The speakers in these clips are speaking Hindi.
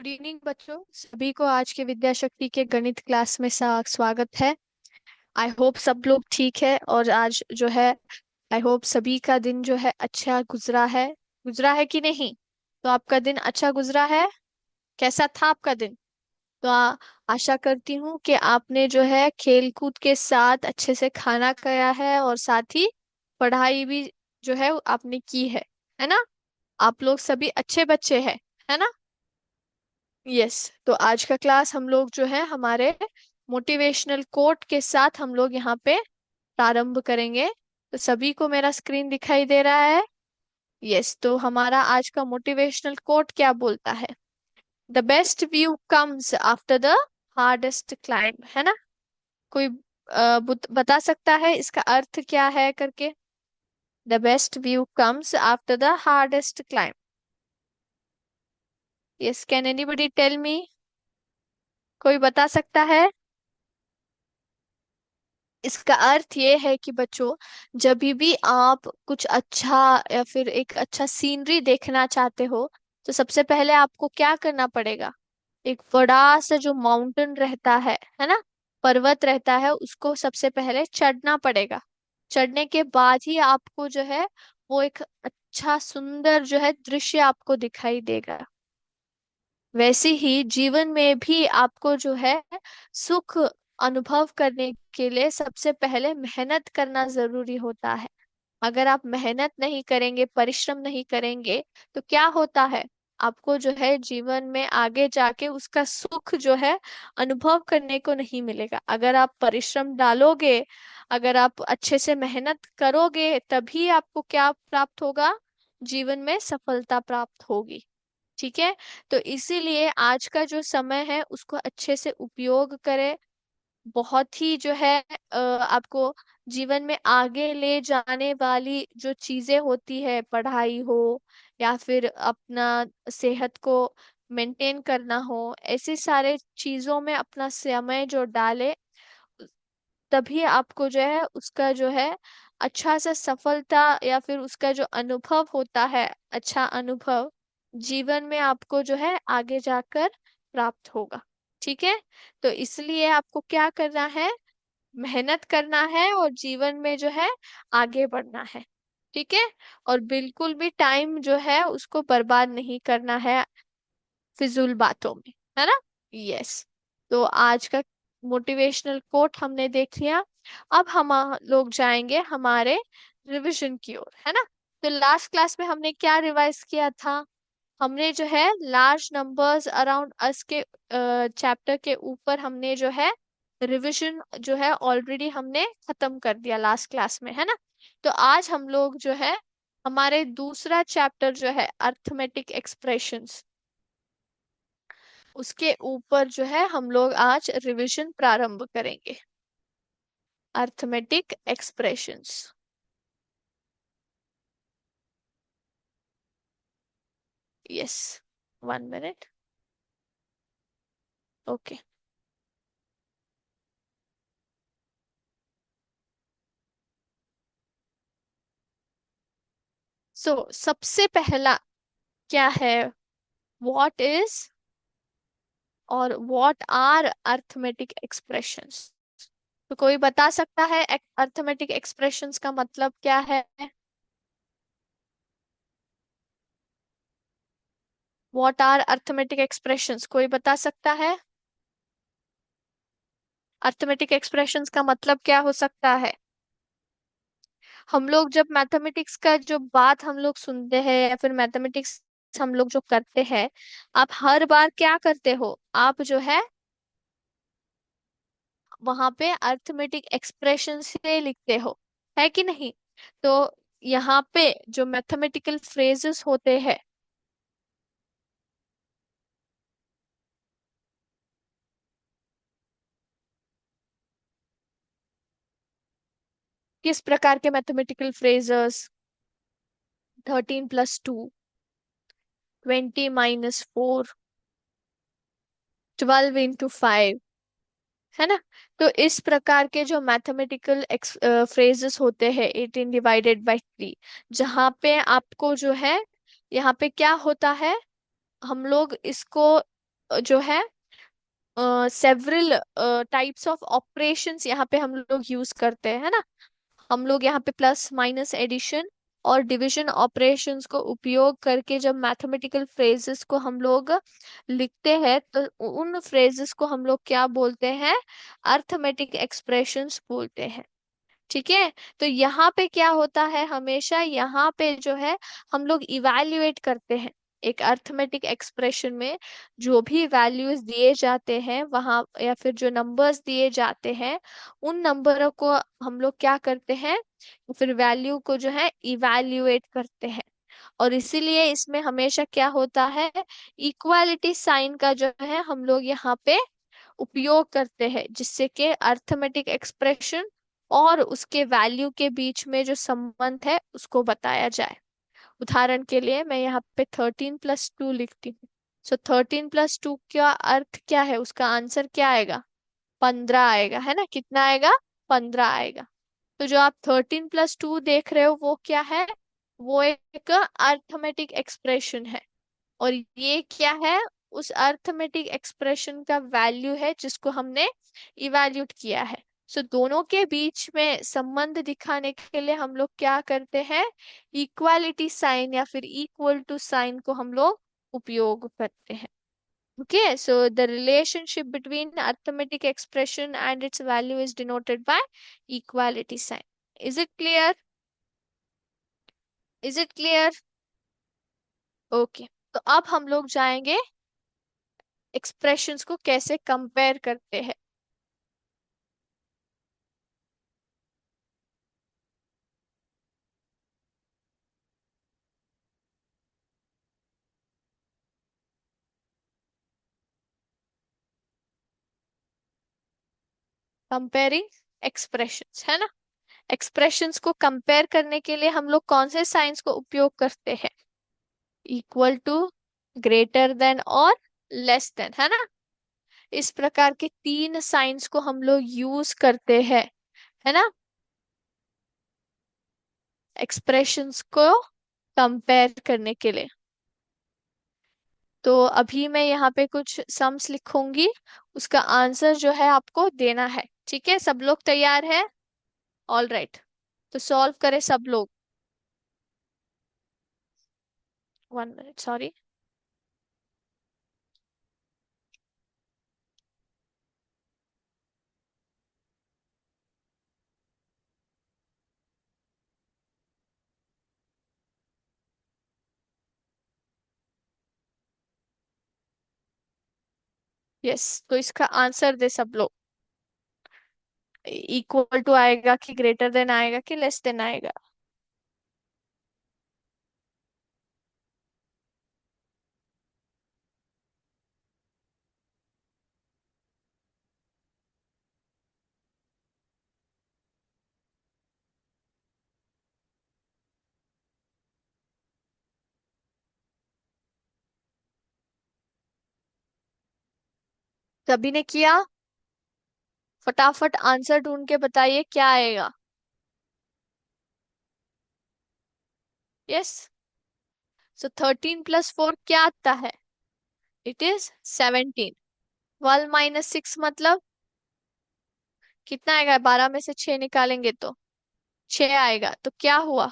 गुड इवनिंग बच्चों। सभी को आज के विद्या शक्ति के गणित क्लास में स्वागत है। आई होप सब लोग ठीक है और आज जो है आई होप सभी का दिन जो है अच्छा गुजरा है कि नहीं। तो आपका दिन अच्छा गुजरा है? कैसा था आपका दिन? तो आशा करती हूँ कि आपने जो है खेल कूद के साथ अच्छे से खाना खाया है और साथ ही पढ़ाई भी जो है आपने की है ना? आप लोग सभी अच्छे बच्चे हैं, है ना? यस। तो आज का क्लास हम लोग जो है हमारे मोटिवेशनल कोट के साथ हम लोग यहाँ पे प्रारंभ करेंगे। तो सभी को मेरा स्क्रीन दिखाई दे रहा है? यस। तो हमारा आज का मोटिवेशनल कोट क्या बोलता है? The best view comes after the hardest climb, है ना? कोई बता सकता है इसका अर्थ क्या है करके? The best view comes after the hardest climb. Yes, can anybody tell me? कोई बता सकता है? इसका अर्थ ये है कि बच्चों, जब भी आप कुछ अच्छा या फिर एक अच्छा सीनरी देखना चाहते हो तो सबसे पहले आपको क्या करना पड़ेगा? एक बड़ा सा जो माउंटेन रहता है ना, पर्वत रहता है, उसको सबसे पहले चढ़ना पड़ेगा। चढ़ने के बाद ही आपको जो है वो एक अच्छा सुंदर जो है दृश्य आपको दिखाई देगा। वैसे ही जीवन में भी आपको जो है सुख अनुभव करने के लिए सबसे पहले मेहनत करना जरूरी होता है। अगर आप मेहनत नहीं करेंगे, परिश्रम नहीं करेंगे, तो क्या होता है? आपको जो है जीवन में आगे जाके उसका सुख जो है अनुभव करने को नहीं मिलेगा। अगर आप परिश्रम डालोगे, अगर आप अच्छे से मेहनत करोगे, तभी आपको क्या प्राप्त होगा? जीवन में सफलता प्राप्त होगी। ठीक है। तो इसीलिए आज का जो समय है उसको अच्छे से उपयोग करें। बहुत ही जो है आपको जीवन में आगे ले जाने वाली जो चीजें होती है, पढ़ाई हो या फिर अपना सेहत को मेंटेन करना हो, ऐसे सारे चीजों में अपना समय जो डाले, तभी आपको जो है उसका जो है अच्छा सा सफलता या फिर उसका जो अनुभव होता है, अच्छा अनुभव जीवन में आपको जो है आगे जाकर प्राप्त होगा। ठीक है। तो इसलिए आपको क्या करना है? मेहनत करना है और जीवन में जो है आगे बढ़ना है। ठीक है। और बिल्कुल भी टाइम जो है उसको बर्बाद नहीं करना है फिजूल बातों में, है ना? यस। तो आज का मोटिवेशनल कोट हमने देख लिया। अब हम लोग जाएंगे हमारे रिवीजन की ओर, है ना? तो लास्ट क्लास में हमने क्या रिवाइज किया था? हमने जो है लार्ज नंबर्स अराउंड अस के चैप्टर के ऊपर हमने जो है रिवीजन जो है ऑलरेडी हमने खत्म कर दिया लास्ट क्लास में, है ना? तो आज हम लोग जो है हमारे दूसरा चैप्टर जो है अर्थमेटिक एक्सप्रेशंस, उसके ऊपर जो है हम लोग आज रिवीजन प्रारंभ करेंगे। Arithmetic expressions. Yes, 1 minute. Okay. So सबसे पहला क्या है? व्हाट इज और व्हाट आर अर्थमेटिक एक्सप्रेशंस? तो कोई बता सकता है अर्थमेटिक एक्सप्रेशंस का मतलब क्या है? व्हाट आर अर्थमेटिक एक्सप्रेशंस, कोई बता सकता है? अर्थमेटिक एक्सप्रेशंस का मतलब क्या हो सकता है? हम लोग जब मैथमेटिक्स का जो बात हम लोग सुनते हैं या फिर मैथमेटिक्स हम लोग जो करते हैं, आप हर बार क्या करते हो? आप जो है वहां पे अर्थमेटिक एक्सप्रेशन से लिखते हो, है कि नहीं? तो यहाँ पे जो मैथमेटिकल फ्रेजेस होते हैं, किस प्रकार के मैथमेटिकल फ्रेजेस? 13+2, 20-4, 12 into 5, है ना? तो इस प्रकार के जो मैथमेटिकल फ्रेजेस होते हैं, 18/3, जहाँ पे आपको जो है यहाँ पे क्या होता है? हम लोग इसको जो है सेवरल टाइप्स ऑफ ऑपरेशंस यहाँ पे हम लोग यूज करते हैं, है ना। हम लोग यहाँ पे प्लस माइनस एडिशन और डिवीजन ऑपरेशंस को उपयोग करके जब मैथमेटिकल फ्रेजेस को हम लोग लिखते हैं तो उन फ्रेजेस को हम लोग क्या बोलते हैं, अर्थमेटिक एक्सप्रेशंस बोलते हैं। ठीक है। तो यहाँ पे क्या होता है, हमेशा यहाँ पे जो है हम लोग इवैल्यूएट करते हैं एक अर्थमेटिक एक्सप्रेशन में। जो भी वैल्यूज दिए जाते हैं वहाँ, या फिर जो नंबर्स दिए जाते हैं, उन नंबरों को हम लोग क्या करते हैं, फिर वैल्यू को जो है इवैल्यूएट करते हैं। और इसीलिए इसमें हमेशा क्या होता है, इक्वालिटी साइन का जो है हम लोग यहाँ पे उपयोग करते हैं, जिससे कि अर्थमेटिक एक्सप्रेशन और उसके वैल्यू के बीच में जो संबंध है उसको बताया जाए। उदाहरण के लिए मैं यहाँ पे 13+2 लिखती हूँ। सो 13+2 का अर्थ क्या है, उसका आंसर क्या आएगा, 15 आएगा, है ना। कितना आएगा, 15 आएगा। तो जो आप 13+2 देख रहे हो वो क्या है, वो एक अर्थमेटिक एक्सप्रेशन है। और ये क्या है, उस अर्थमेटिक एक्सप्रेशन का वैल्यू है जिसको हमने इवैल्यूट किया है। सो दोनों के बीच में संबंध दिखाने के लिए हम लोग क्या करते हैं, इक्वालिटी साइन या फिर इक्वल टू साइन को हम लोग उपयोग करते हैं। Okay, so the relationship between arithmetic expression and its value is denoted by equality sign. Is it clear, is it clear? Okay, तो अब हम लोग जाएंगे एक्सप्रेशंस को कैसे कंपेयर करते हैं। कंपेयरिंग एक्सप्रेशंस, है ना। एक्सप्रेशंस को कंपेयर करने के लिए हम लोग कौन से साइंस को उपयोग करते हैं, इक्वल टू, ग्रेटर देन और लेस देन, है ना। इस प्रकार के तीन साइंस को हम लोग यूज करते हैं, है ना, एक्सप्रेशंस को कंपेयर करने के लिए। तो अभी मैं यहाँ पे कुछ सम्स लिखूंगी, उसका आंसर जो है आपको देना है। ठीक है, सब लोग तैयार है? ऑल राइट, तो सॉल्व करें सब लोग। 1 मिनट, सॉरी। यस, तो इसका आंसर दे सब लोग। इक्वल टू आएगा कि ग्रेटर देन आएगा कि लेस देन आएगा? सभी ने किया? फटाफट आंसर ढूंढ के बताइए क्या आएगा। यस, सो 13+4 क्या आता है, इट इज 17। 12 - 6 मतलब कितना आएगा, 12 में से 6 निकालेंगे तो 6 आएगा। तो क्या हुआ,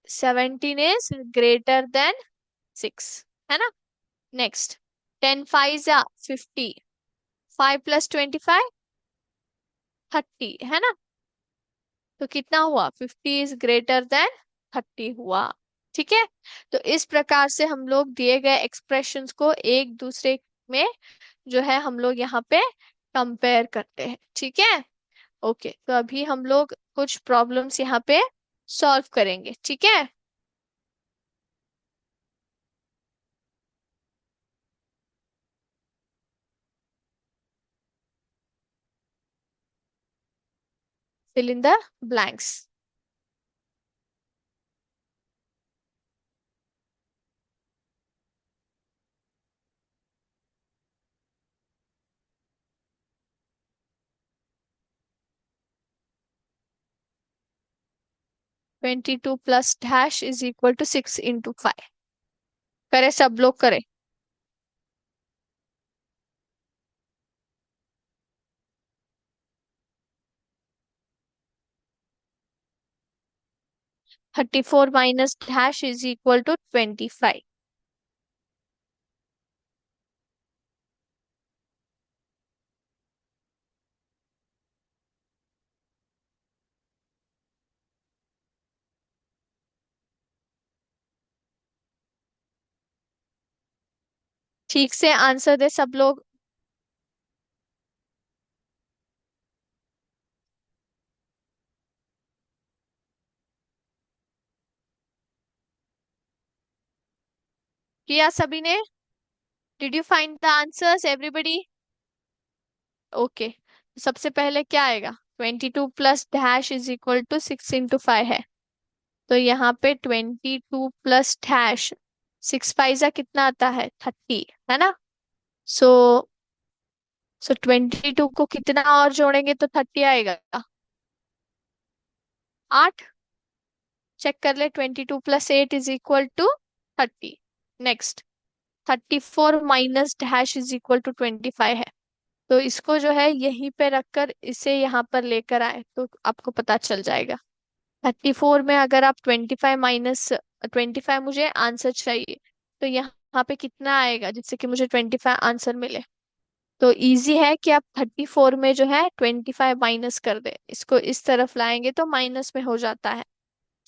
17 इज ग्रेटर देन 6, है ना। नेक्स्ट, 10 5 50, 5 + 25 30, है ना। तो कितना हुआ, 50 इज ग्रेटर देन 30 हुआ। ठीक है। तो इस प्रकार से हम लोग दिए गए एक्सप्रेशंस को एक दूसरे में जो है हम लोग यहाँ पे कंपेयर करते हैं। ठीक है। ओके, तो अभी हम लोग कुछ प्रॉब्लम्स यहाँ पे सॉल्व करेंगे। ठीक है। Fill in the blanks. 22 + dash is equal to 6 × 5। करे सब लोग करे। 34 minus dash is equal to 25। ठीक से आंसर दे सब लोग। किया सभी ने? Did you find the answers everybody? Okay. सबसे पहले क्या आएगा? 22 plus dash is equal to 6 into 5 है। तो यहाँ पे 22 प्लस डैश, 6 5 कितना आता है? 30, है ना? सो 22 को कितना और जोड़ेंगे तो 30 आएगा? 8। चेक कर ले, 22 plus 8 is equal to 30। Next, 34 minus dash is equal to 25 है। तो इसको जो है यहीं पे रखकर इसे यहाँ पर लेकर आए तो आपको पता चल जाएगा। 34 में अगर आप 25 - 25, मुझे आंसर चाहिए, तो यहाँ पे कितना आएगा जिससे कि मुझे 25 आंसर मिले? तो इजी है कि आप 34 में जो है 25 माइनस कर दे, इसको इस तरफ लाएंगे तो माइनस में हो जाता है।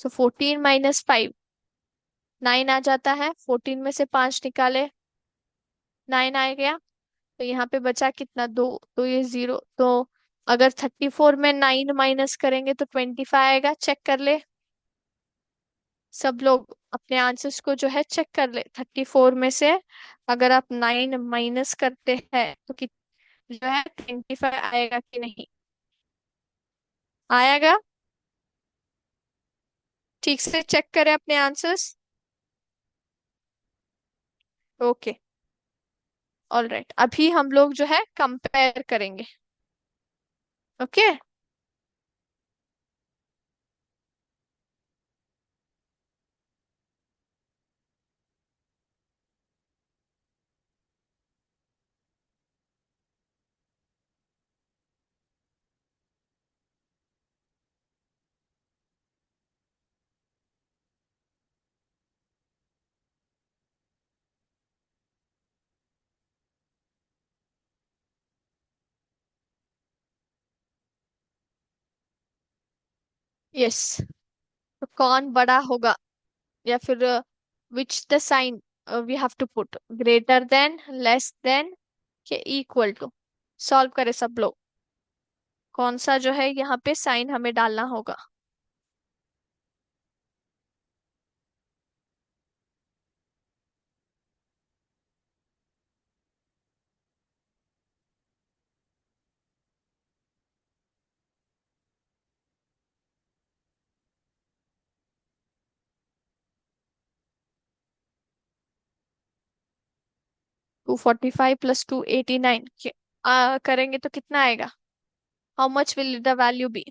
सो 14 - 5, 9 आ जाता है। 14 में से 5 निकाले, 9 आ गया। तो यहाँ पे बचा कितना? 2। तो ये 0। तो अगर 34 में 9 माइनस करेंगे तो 25 आएगा। चेक कर ले सब लोग, अपने आंसर्स को जो है चेक कर ले। 34 में से अगर आप 9 माइनस करते हैं तो जो है 25 आएगा कि नहीं? आएगा। ठीक से चेक करें अपने आंसर्स। Okay, alright. अभी हम लोग जो है कंपेयर करेंगे। ओके। यस। तो कौन बड़ा होगा, या फिर which the sign we have to put? Greater than, less than, के इक्वल टू? सॉल्व करें सब लोग। कौन सा जो है यहाँ पे साइन हमें डालना होगा? 245 प्लस 289 करेंगे तो कितना आएगा? How much will the value be?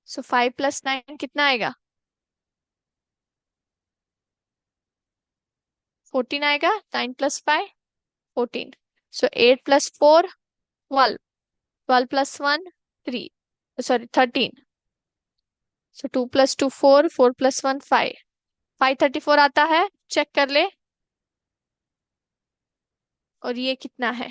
So 5 + 9 कितना आएगा? 14 आएगा। 9 + 5, 14। सो 8 + 4, 12। 12 + 1, 3। सॉरी, 13। सो 2 + 2, 4। 4 + 1, 5। 534 आता है। चेक कर ले। और ये कितना है?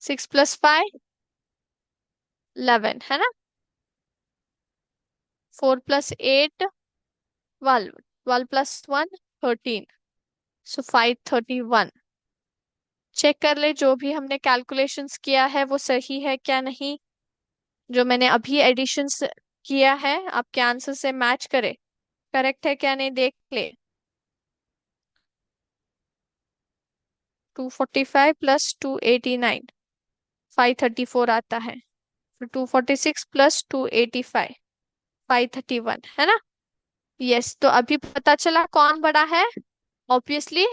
6 + 5, 11, है ना? 4 + 8, 12। 12 + 1, 13। सो 531। चेक कर ले जो भी हमने कैलकुलेशंस किया है वो सही है क्या नहीं। जो मैंने अभी एडिशंस किया है आपके आंसर से मैच करे, करेक्ट है क्या नहीं देख ले। 245 + 289, 534 आता है। फिर 246 + 285, 531, है ना? यस, तो अभी पता चला कौन बड़ा है। ऑब्वियसली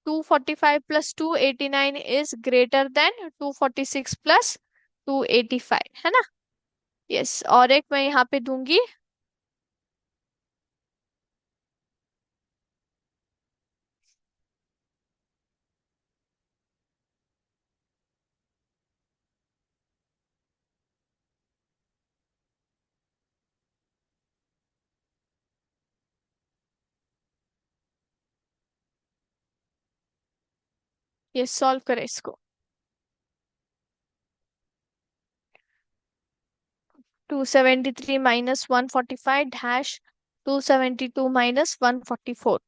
245 + 289 इज ग्रेटर देन 246 + 285, है ना। यस, और एक मैं यहाँ पे दूंगी। ये सॉल्व करें इसको। 273 - 145 - 272 - 144।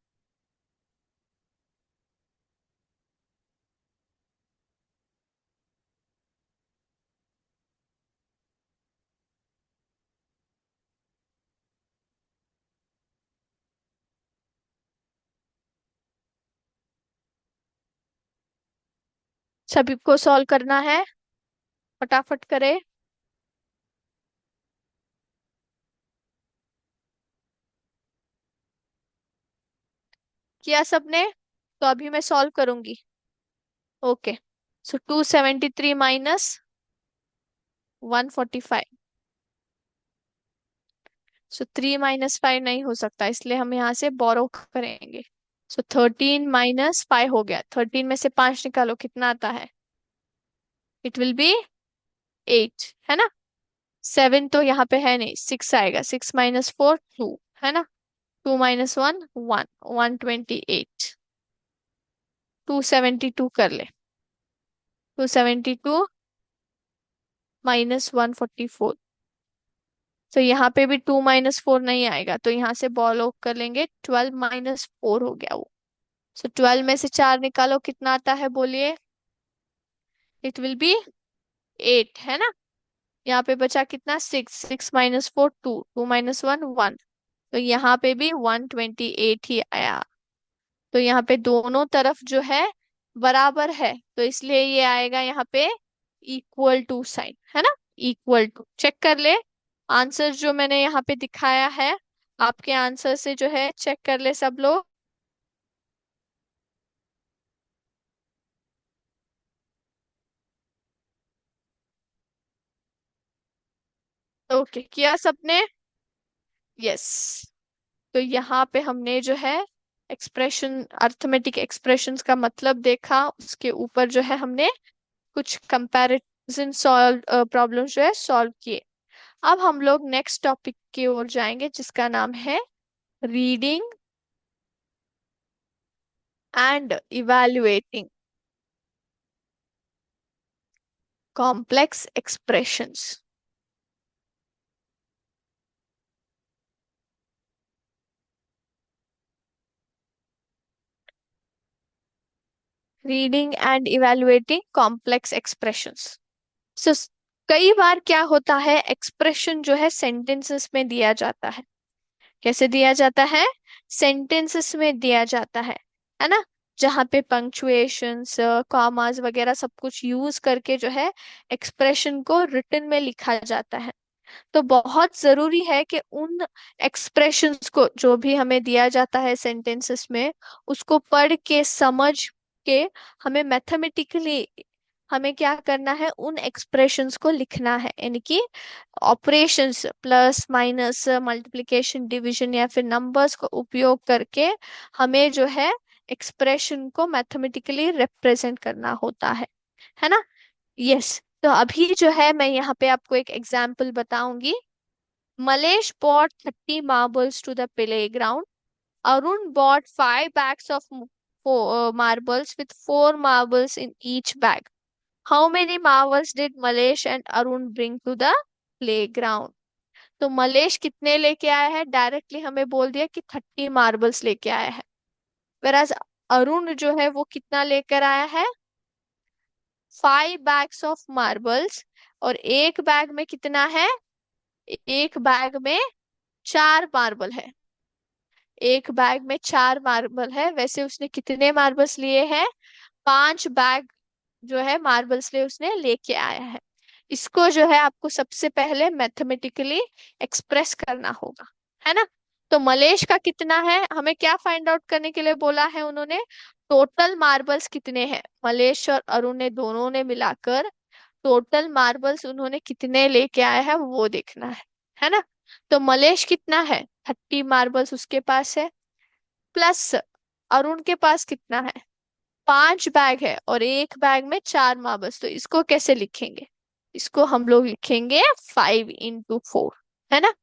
सभी को सॉल्व करना है, फटाफट करे। किया सबने? तो अभी मैं सॉल्व करूंगी। ओके, सो 273 - 145। सो 3 - 5 नहीं हो सकता, इसलिए हम यहाँ से बोरो करेंगे। सो 13 - 5 हो गया। 13 में से 5 निकालो, कितना आता है? इट विल बी 8, है ना। 7 तो यहाँ पे है नहीं, 6 आएगा। 6 - 4 2, है ना। 2 - 1 1, 128। 272 कर ले। 272 - 144। तो यहाँ पे भी 2 - 4 नहीं आएगा, तो यहाँ से बॉल ऑफ कर लेंगे। 12 - 4 हो गया वो। सो 12 में से 4 निकालो, कितना आता है बोलिए? इट विल बी 8, है ना। यहाँ पे बचा कितना? 6। 6 - 4 2, 2 - 1 1। तो यहाँ पे भी 128 ही आया। तो यहाँ पे दोनों तरफ जो है बराबर है, तो इसलिए ये आएगा यहाँ पे इक्वल टू साइन, है ना। इक्वल टू चेक कर ले। आंसर जो मैंने यहाँ पे दिखाया है, आपके आंसर से जो है चेक कर ले सब लोग। ओके, किया सबने? यस। तो यहाँ पे हमने जो है एक्सप्रेशन, अर्थमेटिक एक्सप्रेशंस का मतलब देखा। उसके ऊपर जो है हमने कुछ कंपैरिजन सॉल्व प्रॉब्लम जो है सॉल्व किए। अब हम लोग नेक्स्ट टॉपिक की ओर जाएंगे, जिसका नाम है reading and evaluating complex expressions. Reading and evaluating complex expressions. So कई बार क्या होता है, एक्सप्रेशन जो है सेंटेंसेस में दिया जाता है। कैसे दिया जाता है? सेंटेंसेस में दिया जाता है ना। जहाँ पे पंक्चुएशंस, कॉमास वगैरह सब कुछ यूज करके जो है एक्सप्रेशन को रिटन में लिखा जाता है। तो बहुत जरूरी है कि उन एक्सप्रेशंस को, जो भी हमें दिया जाता है सेंटेंसेस में, उसको पढ़ के समझ के हमें मैथमेटिकली हमें क्या करना है, उन एक्सप्रेशंस को लिखना है। यानी कि operations, plus minus, multiplication, division या फिर नंबर्स को उपयोग करके हमें जो है एक्सप्रेशन को मैथमेटिकली रिप्रेजेंट करना होता है ना। यस, तो अभी जो है मैं यहाँ पे आपको एक एग्जाम्पल बताऊंगी। Mallesh bought 30 marbles to the playground. Arun bought 5 bags of marbles with 4 marbles in each bag. How many marbles did Malesh and Arun bring to the playground? तो मलेश कितने लेके आया है? डायरेक्टली हमें बोल दिया कि 30 मार्बल्स लेके आया है। वेराज अरुण जो है वो कितना लेकर आया है? 5 bags of marbles। और एक बैग में कितना है? एक बैग में 4 मार्बल है। एक बैग में 4 मार्बल है। वैसे उसने कितने मार्बल्स लिए हैं? 5 बैग जो है मार्बल्स लिए उसने लेके आया है। इसको जो है आपको सबसे पहले मैथमेटिकली एक्सप्रेस करना होगा, है ना। तो मलेश का कितना है, हमें क्या फाइंड आउट करने के लिए बोला है उन्होंने? टोटल मार्बल्स कितने हैं, मलेश और अरुण ने दोनों ने मिलाकर टोटल मार्बल्स उन्होंने कितने लेके आए हैं वो देखना है ना? तो मलेश कितना है, 30 मार्बल्स उसके पास है, प्लस अरुण के पास कितना है, 5 बैग है, और एक बैग में 4 मार्बल्स, तो इसको कैसे लिखेंगे? इसको हम लोग लिखेंगे 5 into 4, है ना?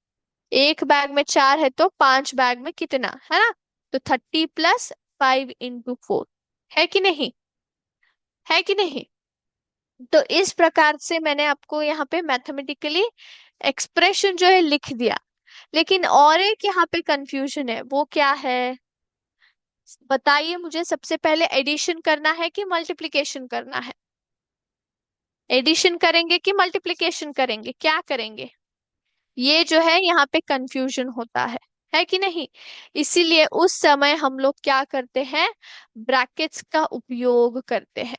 एक बैग में 4 है तो 5 बैग में कितना है ना? तो 30 + 5 into 4, है कि नहीं? है कि नहीं? तो इस प्रकार से मैंने आपको यहाँ पे मैथमेटिकली एक्सप्रेशन जो है लिख दिया। लेकिन और एक यहाँ पे कंफ्यूजन है, वो क्या है? बताइए मुझे, सबसे पहले एडिशन करना है कि मल्टीप्लिकेशन करना है? एडिशन करेंगे कि मल्टीप्लिकेशन करेंगे, क्या करेंगे? ये जो है यहाँ पे कंफ्यूजन होता है कि नहीं? इसीलिए उस समय हम लोग क्या करते हैं, ब्रैकेट्स का उपयोग करते हैं,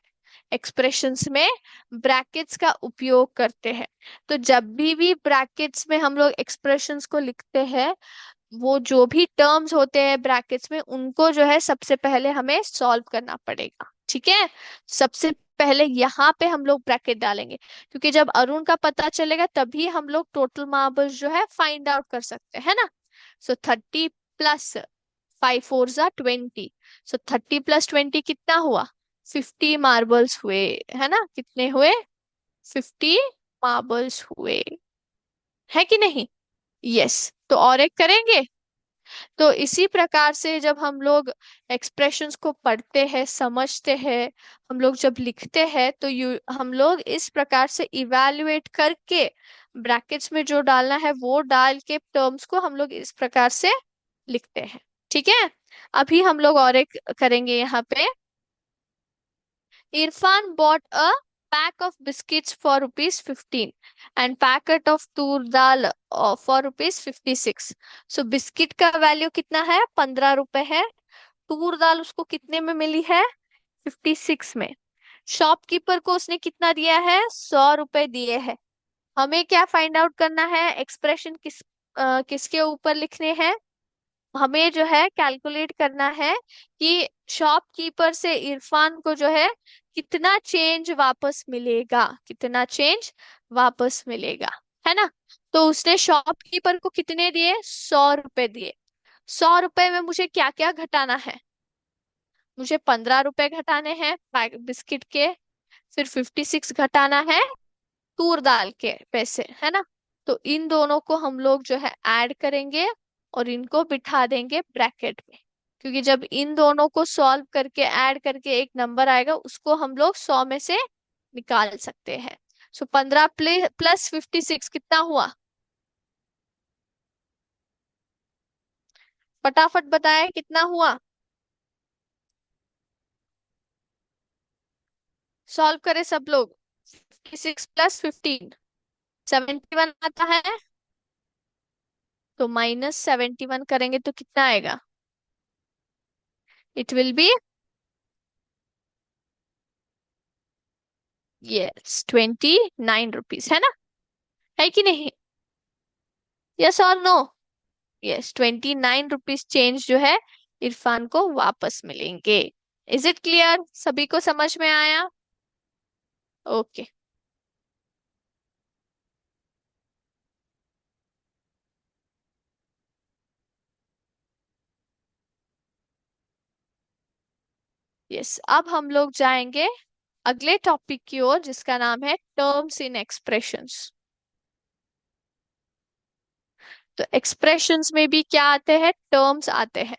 एक्सप्रेशंस में ब्रैकेट्स का उपयोग करते हैं। तो जब भी ब्रैकेट्स में हम लोग एक्सप्रेशंस को लिखते हैं, वो जो भी टर्म्स होते हैं ब्रैकेट्स में, उनको जो है सबसे पहले हमें सॉल्व करना पड़ेगा, ठीक है? सबसे पहले यहाँ पे हम लोग ब्रैकेट डालेंगे, क्योंकि जब अरुण का पता चलेगा तभी हम लोग टोटल मार्बल्स जो है फाइंड आउट कर सकते हैं ना। सो 30 + 5 4 = 20, सो 30 + 20 कितना हुआ, 50 मार्बल्स हुए, है ना? कितने हुए, 50 मार्बल्स हुए, है कि नहीं? यस। तो और एक करेंगे। तो इसी प्रकार से जब हम लोग एक्सप्रेशंस को पढ़ते हैं, समझते हैं, हम लोग जब लिखते हैं, तो हम लोग इस प्रकार से इवैल्यूएट करके ब्रैकेट्स में जो डालना है वो डाल के टर्म्स को हम लोग इस प्रकार से लिखते हैं, ठीक है? अभी हम लोग और एक करेंगे यहाँ पे। Irfan bought a pack of biscuits for rupees 15 and packet of tur dal for rupees 56। So biscuit का वैल्यू कितना है, 15 रुपए है। तूर दाल उसको कितने में मिली है, 56 में। शॉपकीपर को उसने कितना दिया है, 100 रुपए दिए हैं। हमें क्या फाइंड आउट करना है, एक्सप्रेशन किसके ऊपर लिखने हैं? हमें जो है कैलकुलेट करना है कि शॉपकीपर से इरफान को जो है कितना चेंज वापस मिलेगा, कितना चेंज वापस मिलेगा, है ना? तो उसने शॉपकीपर को कितने दिए, 100 रुपए दिए। 100 रुपए में मुझे क्या क्या घटाना है, मुझे 15 रुपए घटाने हैं बिस्किट के, फिर 56 घटाना है तूर दाल के पैसे, है ना? तो इन दोनों को हम लोग जो है ऐड करेंगे और इनको बिठा देंगे ब्रैकेट में, क्योंकि जब इन दोनों को सॉल्व करके ऐड करके एक नंबर आएगा, उसको हम लोग 100 में से निकाल सकते हैं। सो 15 + 56 कितना हुआ, फटाफट बताया कितना हुआ? सॉल्व करें सब लोग। 56 + 15, 71 आता है। तो -71 करेंगे तो कितना आएगा, it will be, yes, 29 rupees, है ना? है कि नहीं? यस और नो? यस, 29 रुपीज चेंज जो है इरफान को वापस मिलेंगे। इज इट क्लियर, सभी को समझ में आया? ओके। यस, अब हम लोग जाएंगे अगले टॉपिक की ओर, जिसका नाम है टर्म्स इन एक्सप्रेशंस। तो एक्सप्रेशंस में भी क्या आते हैं, टर्म्स आते हैं।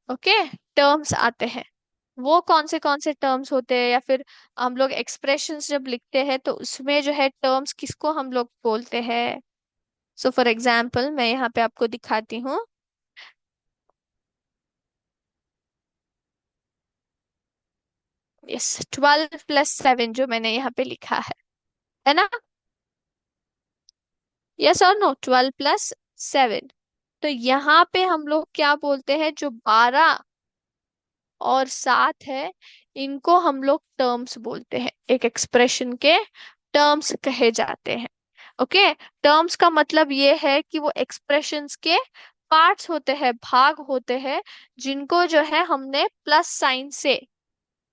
ओके, टर्म्स आते हैं। वो कौन से टर्म्स होते हैं, या फिर हम लोग एक्सप्रेशंस जब लिखते हैं तो उसमें जो है टर्म्स किसको हम लोग बोलते हैं? सो फॉर एग्जाम्पल मैं यहाँ पे आपको दिखाती हूँ। यस, 12 + 7 जो मैंने यहाँ पे लिखा है ना? यस और नो, 12 + 7। तो यहाँ पे हम लोग क्या बोलते हैं, जो 12 और 7 है, इनको हम लोग टर्म्स बोलते हैं, एक एक्सप्रेशन के टर्म्स कहे जाते हैं। ओके। टर्म्स का मतलब ये है कि वो एक्सप्रेशंस के पार्ट्स होते हैं, भाग होते हैं, जिनको जो है हमने प्लस साइन से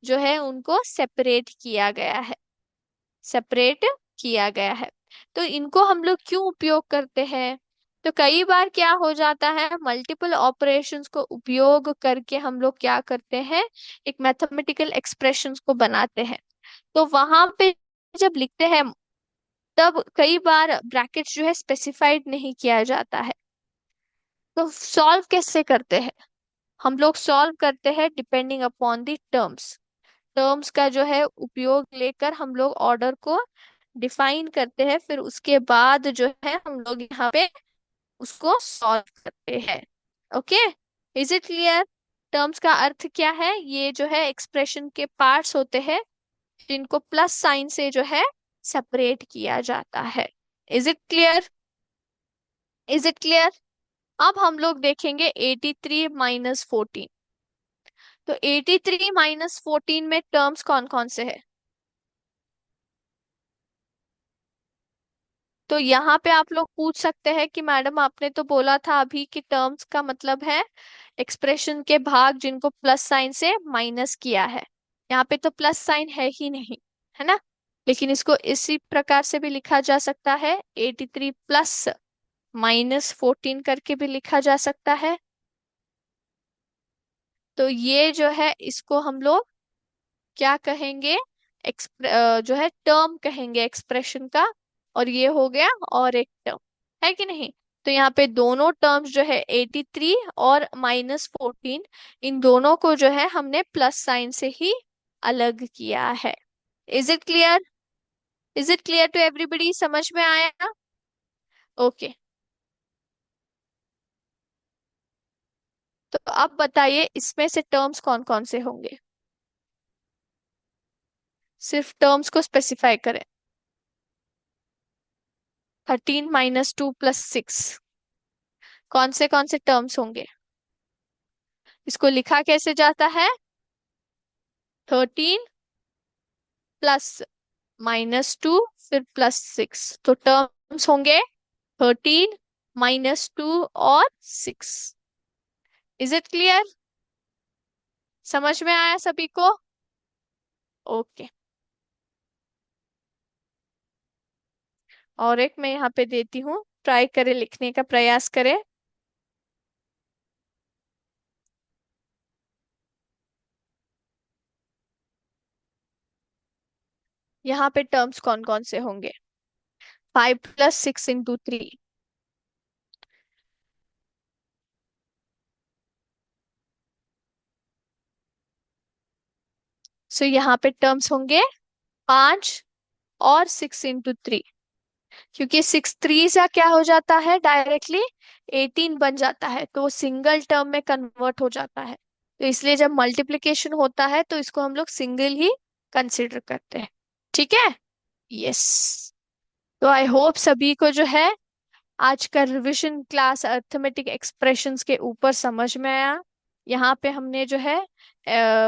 जो है उनको सेपरेट किया गया है, सेपरेट किया गया है। तो इनको हम लोग क्यों उपयोग करते हैं? तो कई बार क्या हो जाता है, मल्टीपल ऑपरेशंस को उपयोग करके हम लोग क्या करते हैं, एक मैथमेटिकल एक्सप्रेशंस को बनाते हैं। तो वहां पे जब लिखते हैं, तब कई बार ब्रैकेट्स जो है स्पेसिफाइड नहीं किया जाता है। तो सॉल्व कैसे करते हैं? हम लोग सॉल्व करते हैं depending upon the terms. Terms का जो है उपयोग लेकर हम लोग ऑर्डर को डिफाइन करते हैं, फिर उसके बाद जो है हम लोग यहाँ पे उसको सॉल्व करते हैं। Okay, is it clear? Terms का अर्थ क्या है? ये जो है एक्सप्रेशन के पार्ट्स होते हैं, जिनको प्लस साइन से जो है सेपरेट किया जाता है। Is it clear? Is it clear? अब हम लोग देखेंगे 83 - 14। तो 83 - 14 में टर्म्स कौन कौन से है? तो यहाँ पे आप लोग पूछ सकते हैं कि मैडम आपने तो बोला था अभी कि टर्म्स का मतलब है एक्सप्रेशन के भाग जिनको प्लस साइन से माइनस किया है। यहाँ पे तो प्लस साइन है ही नहीं, है ना? लेकिन इसको इसी प्रकार से भी लिखा जा सकता है, 83 - 14 करके भी लिखा जा सकता है। तो ये जो है इसको हम लोग क्या कहेंगे, जो है टर्म कहेंगे एक्सप्रेशन का। और ये हो गया और एक टर्म, है कि नहीं? तो यहाँ पे दोनों टर्म्स जो है 83 और -14, इन दोनों को जो है हमने प्लस साइन से ही अलग किया है। Is it clear? Is it clear to everybody? समझ में आया ना? ओके। तो अब बताइए इसमें से टर्म्स कौन कौन से होंगे? सिर्फ टर्म्स को स्पेसिफाई करें। 13 - 2 + 6, कौन से टर्म्स होंगे? इसको लिखा कैसे जाता है? 13 + -2 फिर +6, तो टर्म्स होंगे 13 - 2 और 6। Is it clear? समझ में आया सभी को? ओके। और एक मैं यहाँ पे देती हूँ, ट्राई करें, लिखने का प्रयास करें। यहाँ पे टर्म्स कौन कौन से होंगे? 5 + 6 × 3। सो यहाँ पे टर्म्स होंगे 5 और 6 × 3। क्योंकि 6 3 सा क्या हो जाता है, डायरेक्टली 18 बन जाता है, तो वो सिंगल टर्म में कन्वर्ट हो जाता है। तो इसलिए जब मल्टीप्लिकेशन होता है तो इसको हम लोग सिंगल ही कंसिडर करते हैं। ठीक है? यस। तो आई होप सभी को जो है आज का रिवीजन क्लास अर्थमेटिक एक्सप्रेशंस के ऊपर समझ में आया। यहाँ पे हमने जो है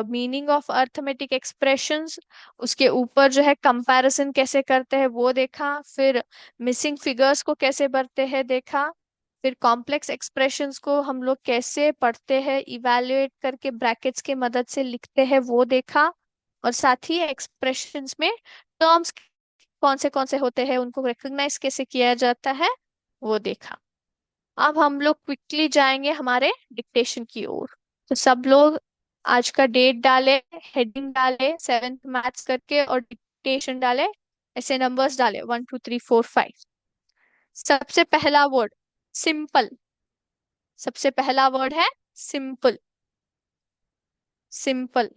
मीनिंग ऑफ अर्थमेटिक एक्सप्रेशंस, उसके ऊपर जो है कंपैरिजन कैसे करते हैं वो देखा, फिर मिसिंग फिगर्स को कैसे भरते हैं देखा, फिर कॉम्प्लेक्स एक्सप्रेशंस को हम लोग कैसे पढ़ते हैं, इवैल्यूएट करके ब्रैकेट्स के मदद से लिखते हैं वो देखा, और साथ ही एक्सप्रेशंस में टर्म्स कौन से होते हैं, उनको रिकॉग्नाइज कैसे किया जाता है वो देखा। अब हम लोग क्विकली जाएंगे हमारे डिक्टेशन की ओर। तो सब लोग आज का डेट डाले, हेडिंग डाले 7th मैथ्स करके, और डिक्टेशन डाले, ऐसे नंबर्स डाले 1 2 3 4 5। सबसे पहला वर्ड सिंपल। सबसे पहला वर्ड है सिंपल। सिंपल।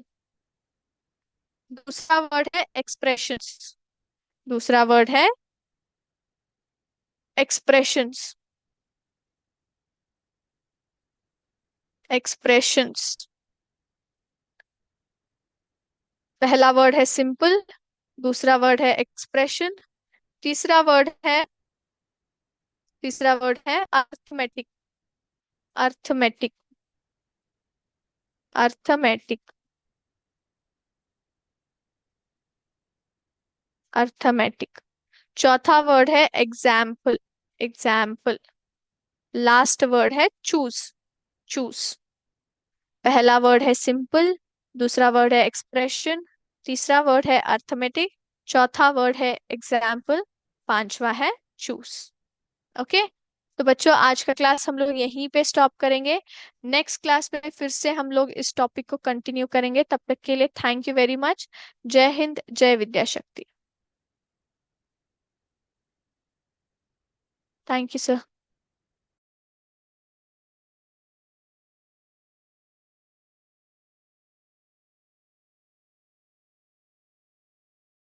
दूसरा वर्ड है एक्सप्रेशंस। दूसरा वर्ड है एक्सप्रेशंस। एक्सप्रेशंस। पहला वर्ड है सिंपल, दूसरा वर्ड है एक्सप्रेशन, तीसरा वर्ड है, तीसरा वर्ड है अर्थमेटिक। अर्थमेटिक। अर्थमेटिक। अर्थमेटिक। चौथा वर्ड है एग्जाम्पल, एग्जाम्पल। लास्ट वर्ड है चूज, चूज। पहला वर्ड है सिंपल, दूसरा वर्ड है एक्सप्रेशन, तीसरा वर्ड है अर्थमेटिक, चौथा वर्ड है एग्जाम्पल, पांचवा है चूज। ओके। तो बच्चों आज का क्लास हम लोग यहीं पे स्टॉप करेंगे। नेक्स्ट क्लास में फिर से हम लोग इस टॉपिक को कंटिन्यू करेंगे। तब तक के लिए थैंक यू वेरी मच। जय हिंद, जय विद्या शक्ति। Thank you sir.